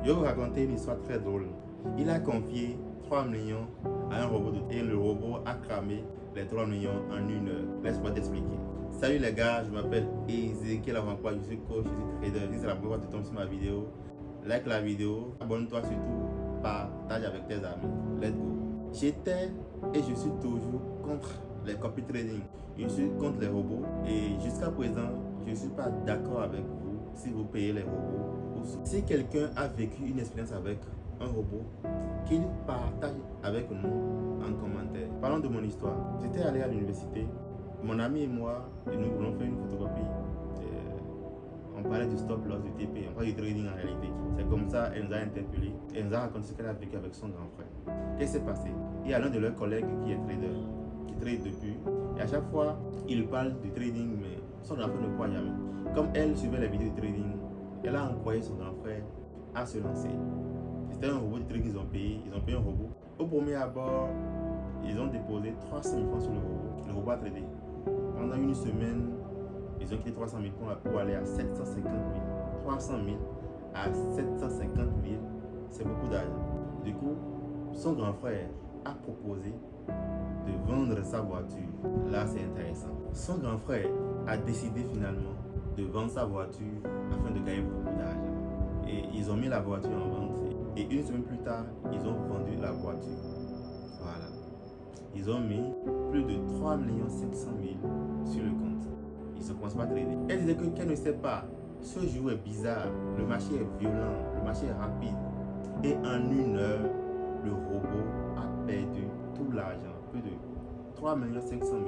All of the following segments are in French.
vais vous raconter une histoire très drôle. Il a confié 3 millions à un robot et le robot a cramé les 3 millions en 1 heure. Laisse-moi t'expliquer. Salut les gars, je m'appelle Ezekiel Avancroix, je suis coach, je suis trader. Si c'est la première fois que tu tombes sur ma vidéo, like la vidéo, abonne-toi surtout, partage avec tes amis. Let's go. J'étais et je suis toujours contre les copy trading. Je suis contre les robots et jusqu'à présent, je ne suis pas d'accord avec vous si vous payez les robots. Si quelqu'un a vécu une expérience avec un robot, qu'il partage avec nous en commentaire. Parlons de mon histoire. J'étais allé à l'université. Mon ami et moi, nous voulons faire une photocopie. On parlait du stop loss, du TP, on parlait du trading en réalité. C'est comme ça, elle nous a interpellés. Elle nous a raconté ce qu'elle a vécu avec son grand frère. Qu'est-ce qui s'est passé? Il y a l'un de leurs collègues qui est trader, qui trade depuis. Et à chaque fois, il parle du trading, mais son grand frère ne croit jamais. Comme elle suivait les vidéos de trading, elle a encouragé son grand frère à se lancer. C'était un robot de trading qu'ils ont payé. Ils ont payé un robot. Au premier abord, ils ont déposé 300 000 francs sur le robot. Le robot a tradé. Pendant une semaine, ils ont quitté 300 000 francs pour aller à 750 000. 300 000 à 750 000, c'est beaucoup d'argent. Du coup, son grand frère a proposé de vendre sa voiture. Là, c'est intéressant. Son grand frère a décidé finalement de vendre sa voiture afin de gagner beaucoup d'argent. Et ils ont mis la voiture en vente. Et une semaine plus tard, ils ont vendu la voiture. Voilà. Ils ont mis plus de 3 500 000 sur le compte. Ils ne commencent pas à trader. Elle disait qu'elle ne sait pas. Ce jour est bizarre. Le marché est violent. Le marché est rapide. Et en 1 heure, le robot a perdu tout l'argent. Plus de 3 500 000.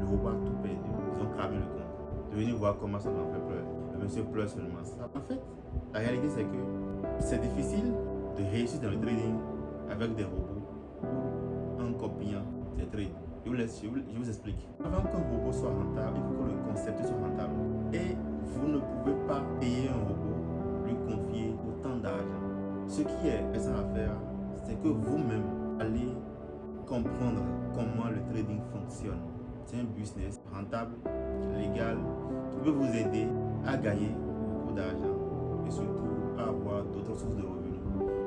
Le robot a tout perdu. Ils ont cramé le compte. De venir voir comment son enfant pleure. Le monsieur pleure seulement. En fait, la réalité c'est que c'est difficile de réussir dans le trading avec des robots en copiant des trades. Je vous explique. Avant qu'un robot soit rentable, il faut que le concept soit rentable. Et vous ne pouvez pas payer un robot, lui confier autant d'argent. Ce qui est intéressant à faire, c'est que vous-même allez comprendre comment le trading fonctionne. C'est un business rentable, légal, qui peut vous aider à gagner beaucoup d'argent et surtout à avoir d'autres sources de revenus.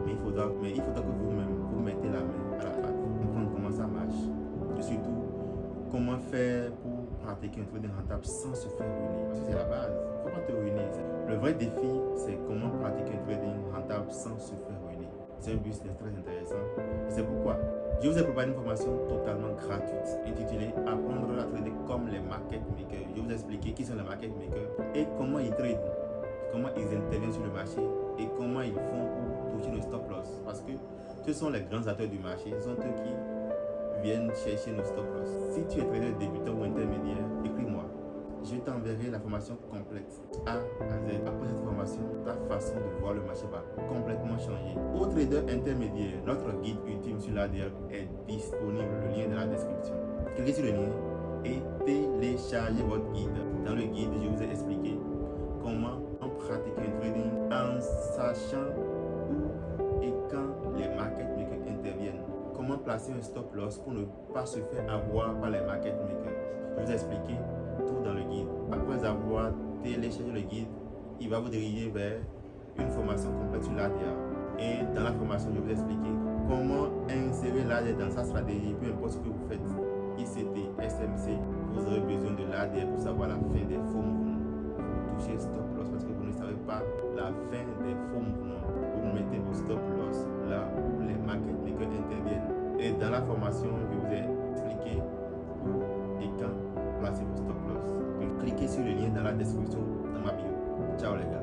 Mais il faudra que vous-même vous mettez la main à la pâte, comprendre comment ça marche et surtout comment faire pour pratiquer un trading rentable sans se faire ruiner. Parce que c'est la base, il ne faut pas te ruiner. Le vrai défi, c'est comment pratiquer un trading rentable sans se faire ruiner. C'est un business très intéressant. C'est pourquoi je vous ai préparé une formation totalement gratuite intitulée Apprendre à trader comme les market makers. Je vais vous expliquer qui sont les market makers et comment ils tradent, comment ils interviennent sur le marché et comment ils font pour toucher le stop loss. Parce que ce sont les grands acteurs du marché, ce sont eux qui viennent chercher nos stop loss. Si tu es trader débutant ou intermédiaire, écris-moi. Je t'enverrai la formation complète A à Z. Après cette formation, ta façon de voir le marché va complètement changer. Aux traders intermédiaires, notre guide ultime sur l'ADR est disponible. Le lien est dans la description. Cliquez sur le lien et téléchargez votre guide. Dans le guide, je vous ai expliqué comment pratiquer un trading en sachant où et quand les market makers interviennent. Comment placer un stop loss pour ne pas se faire avoir par les market makers. Je vous ai expliqué tout dans le guide. Après avoir téléchargé le guide, il va vous diriger vers une formation complète sur l'ADR. Et dans la formation, je vais vous expliquer comment insérer l'ADR dans sa stratégie, peu importe ce que vous faites. ICT, SMC, vous aurez besoin de l'ADR pour savoir la fin des faux mouvements. Vous touchez stop loss parce que vous ne savez pas la fin des faux mouvements. Vous mettez vos stop loss là où les market makers interviennent. Et dans la formation, je vous ai expliqué où et quand placer vos stop loss. Donc, cliquez sur le lien dans la description dans ma bio. Ciao les gars.